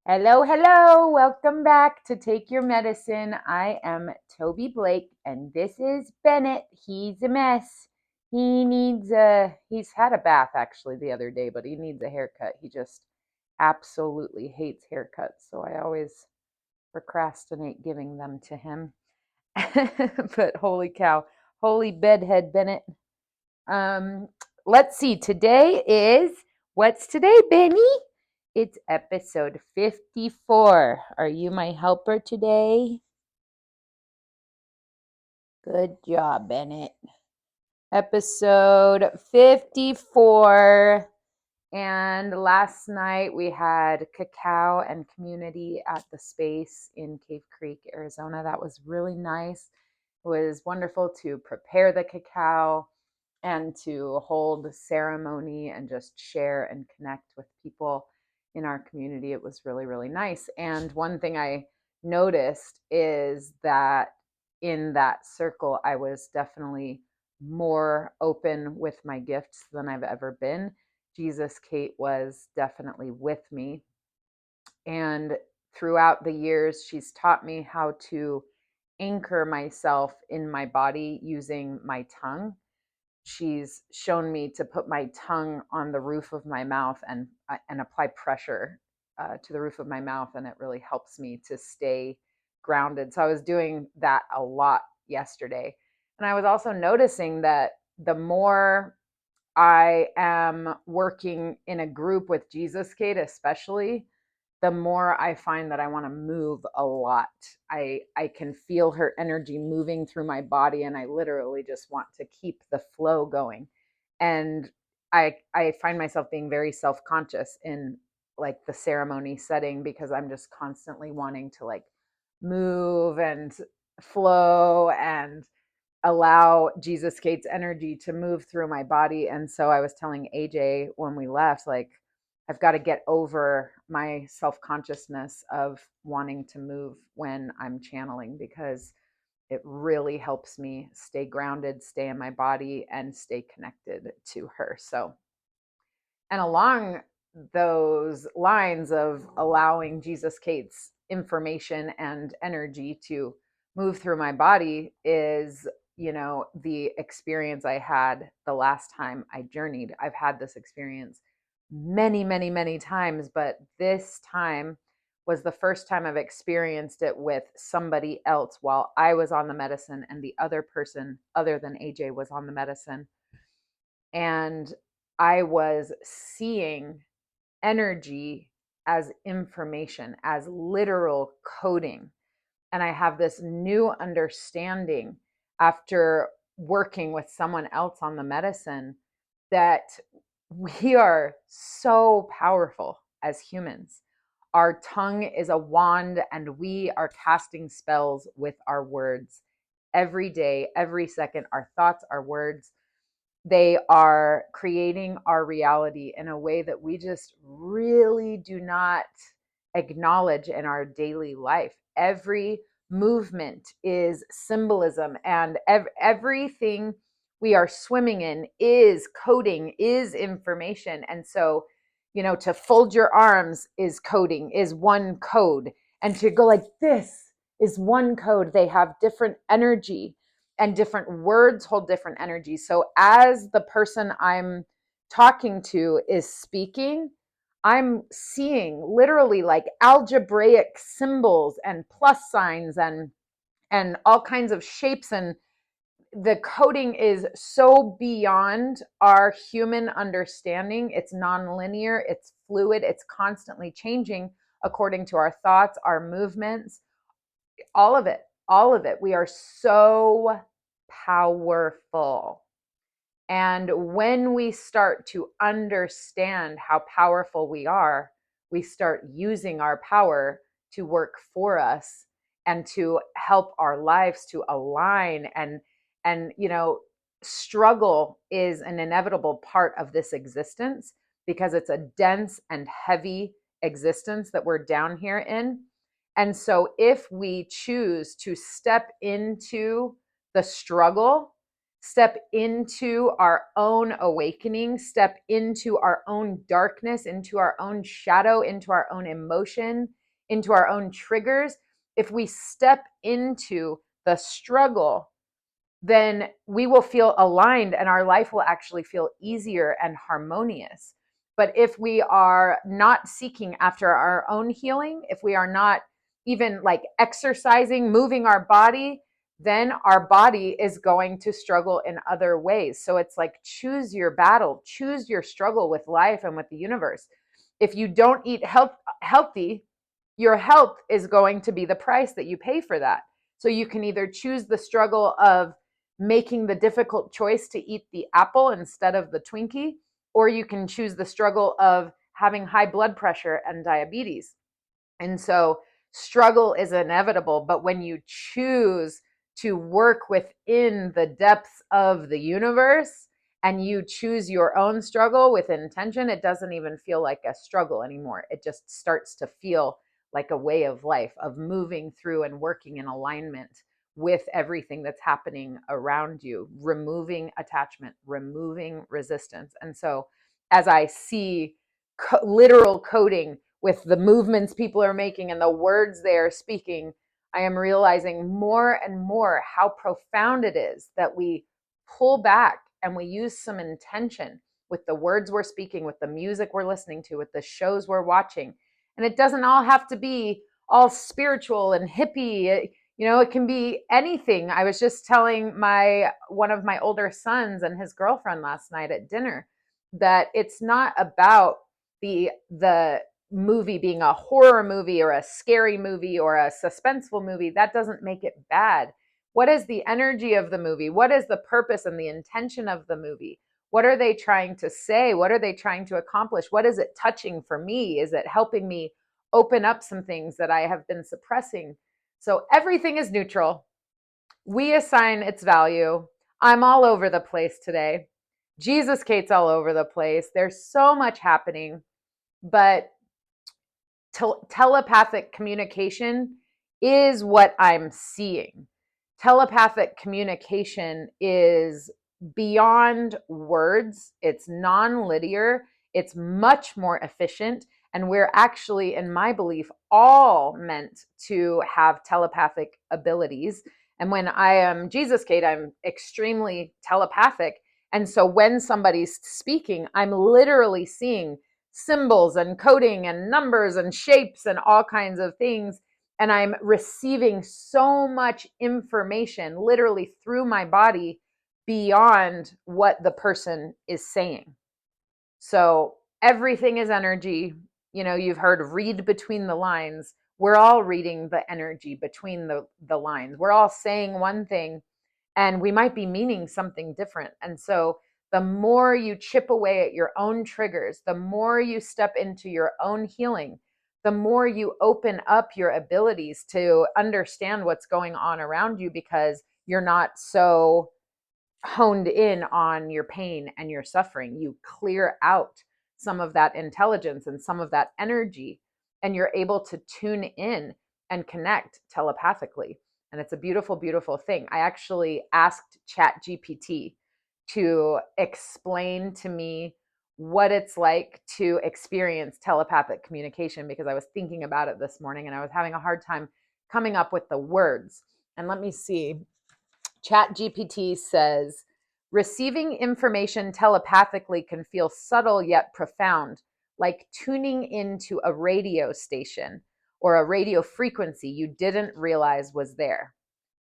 Hello, hello. Welcome back to Take Your Medicine. I am Toby Blake and this is Bennett. He's a mess. He's had a bath actually the other day, but he needs a haircut. He just absolutely hates haircuts. So I always procrastinate giving them to him. But holy cow, holy bedhead Bennett. Um, let's see. What's today, Benny? It's episode 54. Are you my helper today? Good job, Bennett. Episode 54. And last night we had cacao and community at the space in Cave Creek, Arizona. That was really nice. It was wonderful to prepare the cacao and to hold ceremony and just share and connect with people in our community. It was really, really nice. And one thing I noticed is that in that circle, I was definitely more open with my gifts than I've ever been. Jesus Kate was definitely with me. And throughout the years, she's taught me how to anchor myself in my body using my tongue. She's shown me to put my tongue on the roof of my mouth and apply pressure to the roof of my mouth, and it really helps me to stay grounded. So I was doing that a lot yesterday, and I was also noticing that the more I am working in a group with Jesus Kate, especially, the more I find that I want to move a lot. I can feel her energy moving through my body, and I literally just want to keep the flow going. And I find myself being very self-conscious in like the ceremony setting because I'm just constantly wanting to like move and flow and allow Jesus Kate's energy to move through my body. And so I was telling AJ when we left, like, I've got to get over my self consciousness of wanting to move when I'm channeling because it really helps me stay grounded, stay in my body, and stay connected to her. So, and along those lines of allowing Jesus Kate's information and energy to move through my body is, the experience I had the last time I journeyed. I've had this experience many, many, many times, but this time was the first time I've experienced it with somebody else while I was on the medicine and the other person other than AJ was on the medicine. And I was seeing energy as information, as literal coding. And I have this new understanding after working with someone else on the medicine that we are so powerful as humans. Our tongue is a wand, and we are casting spells with our words every day, every second. Our thoughts, our words, they are creating our reality in a way that we just really do not acknowledge in our daily life. Every movement is symbolism, and everything we are swimming in is coding, is information. And so, to fold your arms is coding, is one code. And to go like this is one code. They have different energy and different words hold different energies. So as the person I'm talking to is speaking, I'm seeing literally like algebraic symbols and plus signs and all kinds of shapes, and the coding is so beyond our human understanding. It's nonlinear, it's fluid, it's constantly changing according to our thoughts, our movements, all of it, all of it. We are so powerful. And when we start to understand how powerful we are, we start using our power to work for us and to help our lives to align. And struggle is an inevitable part of this existence because it's a dense and heavy existence that we're down here in. And so if we choose to step into the struggle, step into our own awakening, step into our own darkness, into our own shadow, into our own emotion, into our own triggers, if we step into the struggle, then we will feel aligned and our life will actually feel easier and harmonious. But if we are not seeking after our own healing, if we are not even like exercising, moving our body, then our body is going to struggle in other ways. So it's like choose your battle, choose your struggle with life and with the universe. If you don't eat healthy, your health is going to be the price that you pay for that. So you can either choose the struggle of making the difficult choice to eat the apple instead of the Twinkie, or you can choose the struggle of having high blood pressure and diabetes. And so struggle is inevitable, but when you choose to work within the depths of the universe and you choose your own struggle with intention, it doesn't even feel like a struggle anymore. It just starts to feel like a way of life, of moving through and working in alignment with everything that's happening around you, removing attachment, removing resistance. And so as I see literal coding with the movements people are making and the words they are speaking, I am realizing more and more how profound it is that we pull back and we use some intention with the words we're speaking, with the music we're listening to, with the shows we're watching. And it doesn't all have to be all spiritual and hippie. It can be anything. I was just telling one of my older sons and his girlfriend last night at dinner that it's not about the movie being a horror movie or a scary movie or a suspenseful movie. That doesn't make it bad. What is the energy of the movie? What is the purpose and the intention of the movie? What are they trying to say? What are they trying to accomplish? What is it touching for me? Is it helping me open up some things that I have been suppressing? So everything is neutral. We assign its value. I'm all over the place today. Jesus Kate's all over the place. There's so much happening, but telepathic communication is what I'm seeing. Telepathic communication is beyond words. It's non-linear. It's much more efficient. And we're actually, in my belief, all meant to have telepathic abilities. And when I am Jesus Kate, I'm extremely telepathic. And so when somebody's speaking, I'm literally seeing symbols and coding and numbers and shapes and all kinds of things. And I'm receiving so much information literally through my body beyond what the person is saying. So everything is energy. You've heard read between the lines. We're all reading the energy between the lines. We're all saying one thing and we might be meaning something different. And so the more you chip away at your own triggers, the more you step into your own healing, the more you open up your abilities to understand what's going on around you because you're not so honed in on your pain and your suffering. You clear out some of that intelligence and some of that energy, and you're able to tune in and connect telepathically. And it's a beautiful, beautiful thing. I actually asked ChatGPT to explain to me what it's like to experience telepathic communication because I was thinking about it this morning and I was having a hard time coming up with the words. And let me see. ChatGPT says, receiving information telepathically can feel subtle yet profound, like tuning into a radio station or a radio frequency you didn't realize was there.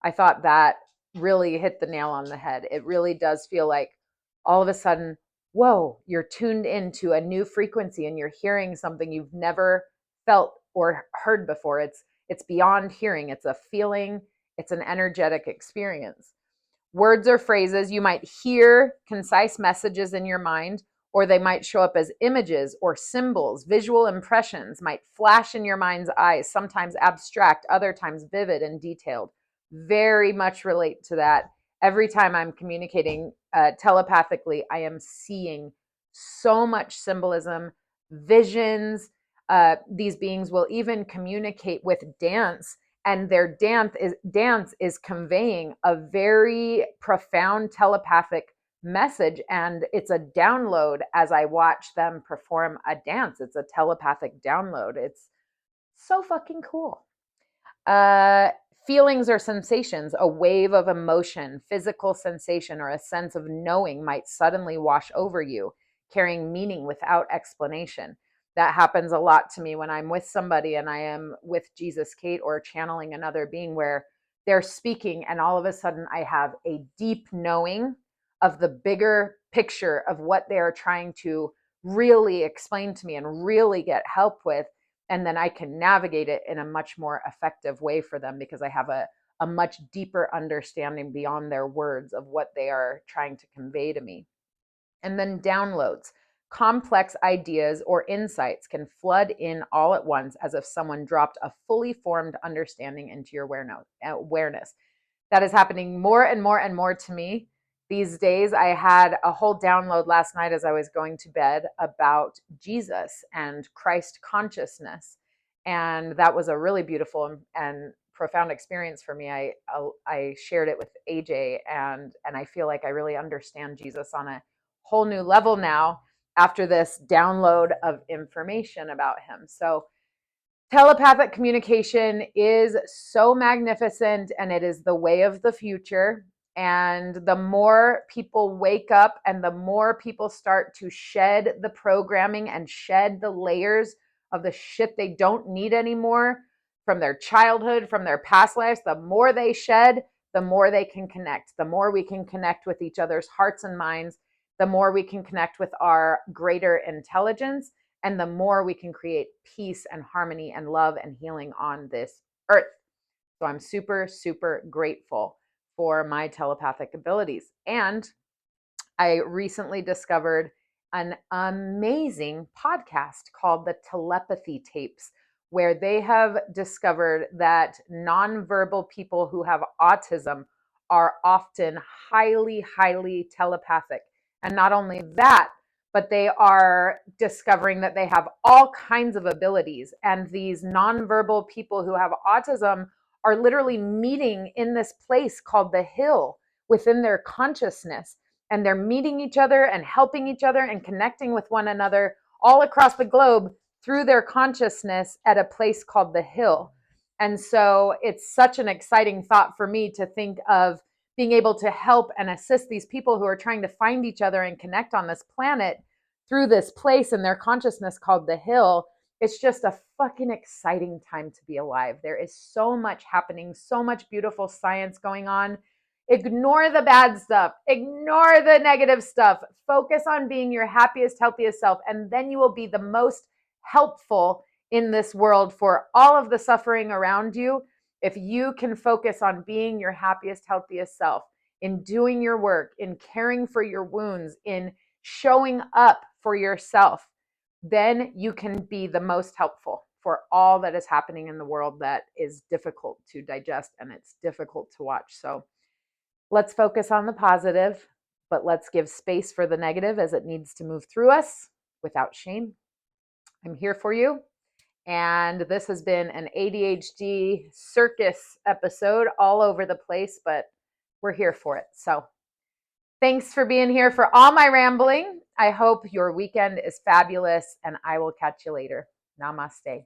I thought that really hit the nail on the head. It really does feel like all of a sudden, whoa, you're tuned into a new frequency and you're hearing something you've never felt or heard before. It's beyond hearing. It's a feeling. It's an energetic experience. Words or phrases, you might hear concise messages in your mind, or they might show up as images or symbols. Visual impressions might flash in your mind's eyes, sometimes abstract, other times vivid and detailed. Very much relate to that. Every time I'm communicating telepathically, I am seeing so much symbolism, visions. These beings will even communicate with dance and their dance is conveying a very profound telepathic message, and it's a download as I watch them perform a dance. It's a telepathic download. It's so fucking cool. Uh, Feelings or sensations, a wave of emotion, physical sensation, or a sense of knowing might suddenly wash over you, carrying meaning without explanation. That happens a lot to me when I'm with somebody and I am with Jesus Kate or channeling another being, where they're speaking and all of a sudden I have a deep knowing of the bigger picture of what they're trying to really explain to me and really get help with, and then I can navigate it in a much more effective way for them because I have a much deeper understanding beyond their words of what they are trying to convey to me. And then downloads. Complex ideas or insights can flood in all at once as if someone dropped a fully formed understanding into your awareness. That is happening more and more and more to me these days. I had a whole download last night as I was going to bed about Jesus and Christ consciousness. And that was a really beautiful and profound experience for me. I shared it with AJ, and I feel like I really understand Jesus on a whole new level now after this download of information about him. So telepathic communication is so magnificent, and it is the way of the future. And the more people wake up and the more people start to shed the programming and shed the layers of the shit they don't need anymore from their childhood, from their past lives, the more they shed, the more they can connect. The more we can connect with each other's hearts and minds, the more we can connect with our greater intelligence, and the more we can create peace and harmony and love and healing on this earth. So I'm super, super grateful for my telepathic abilities. And I recently discovered an amazing podcast called the Telepathy Tapes, where they have discovered that nonverbal people who have autism are often highly, highly telepathic. And not only that, but they are discovering that they have all kinds of abilities. And these nonverbal people who have autism are literally meeting in this place called the Hill within their consciousness, and they're meeting each other and helping each other and connecting with one another all across the globe through their consciousness at a place called the Hill. And so it's such an exciting thought for me to think of being able to help and assist these people who are trying to find each other and connect on this planet through this place in their consciousness called the Hill. It's just a fucking exciting time to be alive. There is so much happening, so much beautiful science going on. Ignore the bad stuff. Ignore the negative stuff. Focus on being your happiest, healthiest self, and then you will be the most helpful in this world for all of the suffering around you. If you can focus on being your happiest, healthiest self, in doing your work, in caring for your wounds, in showing up for yourself, then you can be the most helpful for all that is happening in the world that is difficult to digest and it's difficult to watch. So let's focus on the positive, but let's give space for the negative as it needs to move through us without shame. I'm here for you. And this has been an ADHD circus episode all over the place, but we're here for it. So thanks for being here for all my rambling. I hope your weekend is fabulous, and I will catch you later. Namaste.